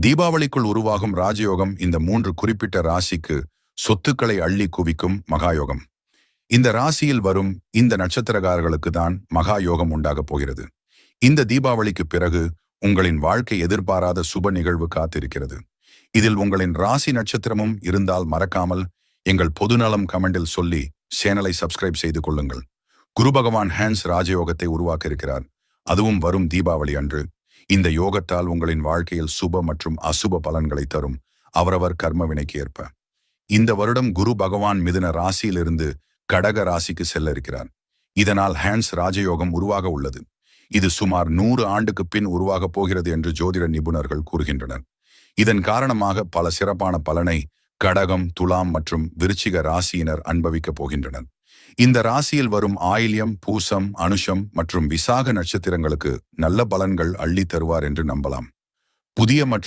தீபாவளிக்குள் உருவாகும் ராஜயோகம் இந்த 3 குறிப்பிட்ட ராசிக்கு சொத்துக்களை அள்ளி குவிக்கும் மகாயோகம். இந்த ராசியில் வரும் இந்த நட்சத்திரக்காரர்களுக்கு தான் மகாயோகம் உண்டாகப் போகிறது. இந்த தீபாவளிக்கு பிறகு உங்களின் வாழ்க்கை எதிர்பாராத சுப நிகழ்வு காத்திருக்கிறது. இதில் உங்களின் ராசி நட்சத்திரமும் இருந்தால் மறக்காமல் எங்கள் பொதுநலம் கமெண்டில் சொல்லி சேனலை சப்ஸ்கிரைப் செய்து கொள்ளுங்கள். குரு பகவான் ஹேண்ட்ஸ் ராஜயோகத்தை உருவாக்க இருக்கிறார். அதுவும் வரும் தீபாவளி அன்று. இந்த யோகத்தால் உங்களின் வாழ்க்கையில் சுப மற்றும் அசுப பலன்களை தரும் அவரவர் கர்ம வினைக்கு ஏற்ப. இந்த வருடம் குரு பகவான் மிதுன ராசியிலிருந்து கடக ராசிக்கு செல்ல இருக்கிறார். இதனால் ஹேண்ட்ஸ் ராஜயோகம் உருவாக உள்ளது. இது சுமார் 100 ஆண்டுக்கு பின் உருவாகப் போகிறது என்று ஜோதிட நிபுணர்கள் கூறுகின்றனர். இதன் காரணமாக பல சிறப்பான பலனை கடகம், துலாம் மற்றும் விருச்சிக ராசியினர் அனுபவிக்கப் போகின்றனர். இந்த ராசியில் வரும் ஆயில்யம், பூசம், அனுஷம் மற்றும் விசாக நட்சத்திரங்களுக்கு நல்ல பலன்கள் அள்ளி தருவார் என்று நம்பலாம். புதிய மற்றும்